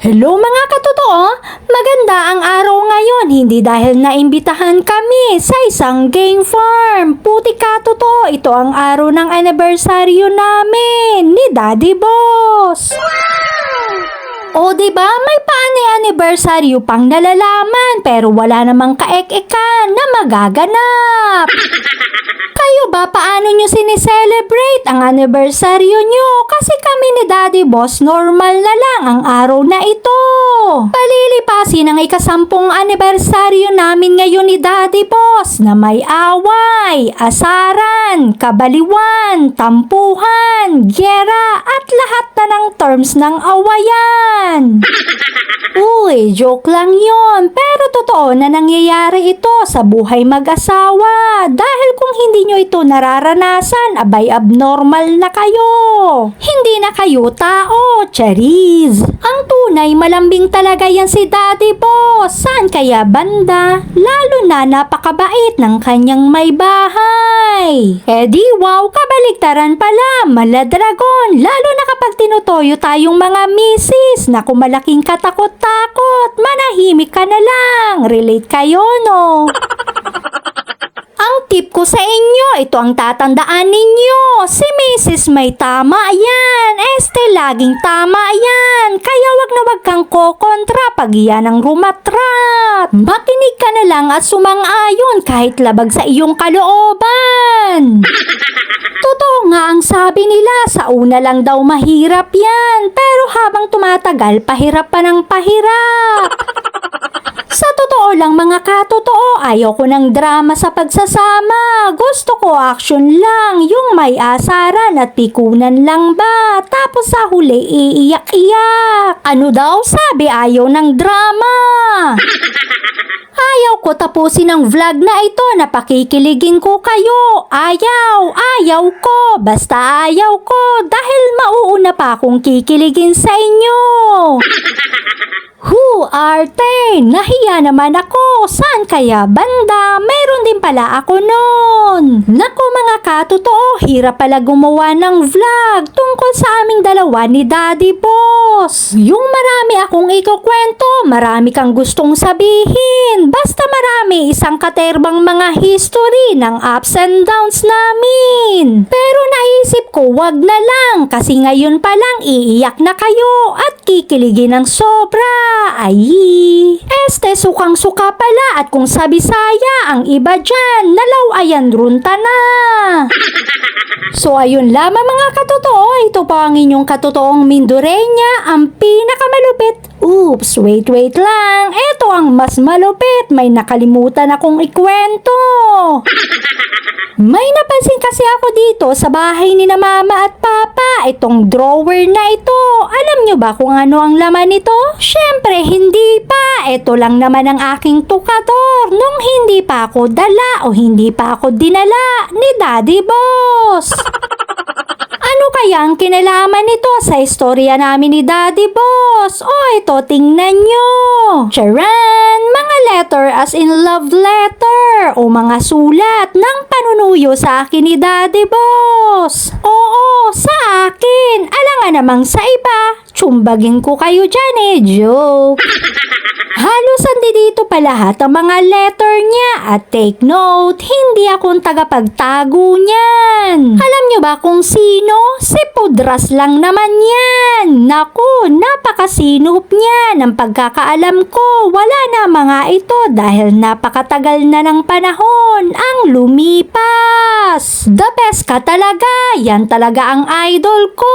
Hello mga katotoo, maganda ang araw ngayon hindi dahil naimbitahan kami sa isang game farm. Puti katotoo, ito ang araw ng anibersaryo namin ni Daddy Boss. O diba may paani-anibersaryo pang nalalaman pero wala namang kaek-ekan na magaganap. Kayo ba paano nyo sineselebrate ang anibersaryo nyo? Kasi kami ni Daddy Boss normal na lang ang araw na ito. Palilipasin ang ikasampung anibersaryo namin ngayon ni Daddy Boss na may away, asaran, kabaliwan, tampuhan, gyera at lahat na ng terms ng awayan. Uy, joke lang yun. Pero totoo na nangyayari ito sa buhay mag-asawa. Dahil kung hindi nyo ito nararanasan, abay abnormal na kayo. Hindi na kayo tao, chariz. Ang tunay malambing talaga yan si Daddy Boss. Saan kaya banda? Lalo na napakabait ng kanyang may bahay. Eh di wow, kabaligtaran pala, maladragon. Lalo na kapag tinutoyo tayong mga misis na kumalaking katakot-takot, manahimik ka na lang. Relate kayo, no? Ang tip ko sa inyo, ito ang tatandaan ninyo. Si Mrs. may tama yan. Este, laging tama yan. Kaya wag na wag kang kokontra pag yan ang rumatrat. Makinig ka na lang at sumang-ayon kahit labag sa iyong kalooban. Totoo nga ang sabi nila, sa una lang daw mahirap yan. Pero habang tumatagal, pahirap pa ng pahirap. Sa totoo lang mga katotoo, ayaw ko ng drama sa pagsasama. Gusto ko action lang, yung may asaran at pikunan lang ba. Tapos sa huli, iiyak-iyak. Ano daw sabi, ayaw ng drama. Ayaw ko tapusin ang vlog na ito na pakikiligin ko kayo. Ayaw ko. Basta ayaw ko dahil mauuna pa akong kikiligin sa inyo. Arte, nahiya naman ako. Saan kaya banda? Meron din pala ako noon. Naku mga katotoo, hirap pala gumawa ng vlog tungkol sa aming dalawa ni Daddy Boss. Yung marami akong ikukwento, marami kang gustong sabihin. Basta marami, isang katerbang mga history ng ups and downs namin. Pero naisip ko, wag na lang kasi ngayon pa lang iiyak na kayo at kikiligin ng sobra. Ay, este sukang-suka pala at kung sa Bisaya ang iba dyan, nalawayan runta na. So ayun lamang mga katotoo, ito po ang inyong katotoong Mindorenya, ang pinakamalupit. Oops, wait lang. Ito ang mas malupit, may nakalimutan akong ikwento. May napansin kasi ako dito sa bahay ni na mama at papa, itong drawer na ito. Alam nyo ba kung ano ang laman nito? Syempre hindi pa. Ito lang naman ang aking tukador nung hindi pa ako dala o hindi pa ako dinala ni Daddy Boss. Ano kaya ang kinalaman nito sa istorya namin ni Daddy Boss? O ito, tingnan nyo. Charan! Mga letter as in love letter o mga sulat ng panunuyo sa akin ni Daddy Boss. Oo, sa akin. Alangan namang sa iba. Tsumbagin ko kayo dyan joke. Halos andi dito pa lahat ang mga letter niya at take note, hindi akong tagapagtago niyan. Alam nyo ba kung sino? Si Pudras lang naman yan. Naku, napakasinop niya. Ng pagkakaalam ko, wala na mga ito dahil napakatagal na ng panahon ang lumipas. The best ka talaga. Yan talaga ang idol ko.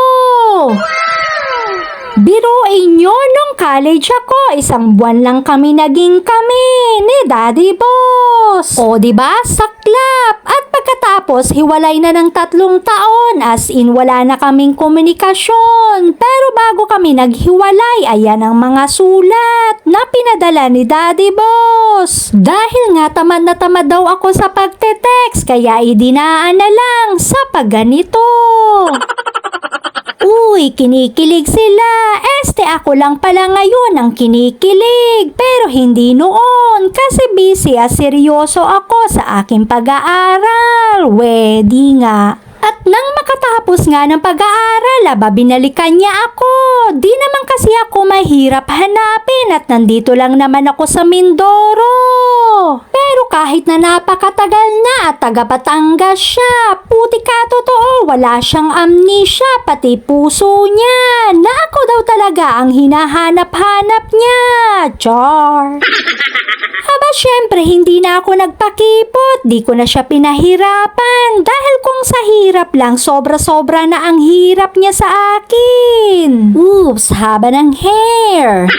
Biruin nyo, nung college ako, isang buwan lang kami naging kami ni Daddy Boss. O diba, saklap. At pagkatapos, hiwalay na ng 3 taon, as in wala na kaming komunikasyon. Pero bago kami naghiwalay, ayan ang mga sulat na pinadala ni Daddy Boss. Dahil nga tamad na tamad daw ako sa pagte-text, kaya idinaan na lang sa pagganito. Uy, kinikilig sila. Este ako lang pala ngayon ang kinikilig. Pero hindi noon kasi busy at seryoso ako sa aking pag-aaral. Wedi nga. At nang makatapos nga ng pag-aaral, binalikan niya ako. Di naman kasi ako mahirap hanapin at nandito lang naman ako sa Mindoro. Pero kahit na napakatagal na at taga Batangas siya, puti ka totoo, wala siyang amnesia, pati puso niya, na ako daw talaga ang hinahanap-hanap niya. Char! Aba, syempre, hindi na ako nagpakipot. Di ko na siya pinahirapan. Dahil kung sa hirap lang, sobra-sobra na ang hirap niya sa akin. Oops, haba ng hair.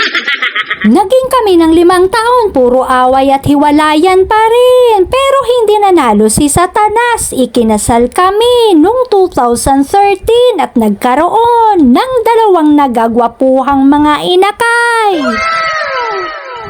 Naging kami ng 5 taon, puro away at hiwalayan pa rin. Pero hindi nanalo si Satanas. Ikinasal kami noong 2013 at nagkaroon ng 2 nagagwapuhang mga inakay.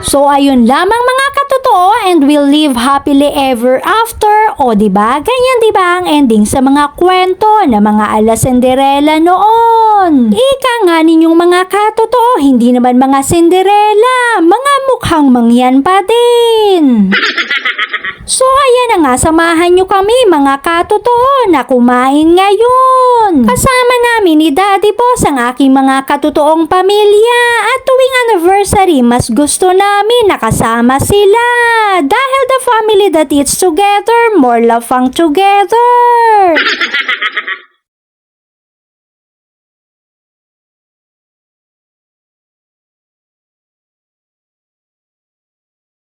So ayun lamang mga katotoo, and we'll live happily ever after. O diba? Ganyan diba ang ending sa mga kwento na mga ala Cinderella noon? Ika nga ninyong mga katotoo, hindi naman mga Cinderella, mga mukhang mangyan pa din. So ayan na nga, samahan nyo kami mga katotoo na kumain ngayon. Kasama namin ni Daddy Boss ang aking mga katotoong pamilya at tuwing anniversary mas gusto namin nakasama sila. Dahil the family that eats together, more love ang together.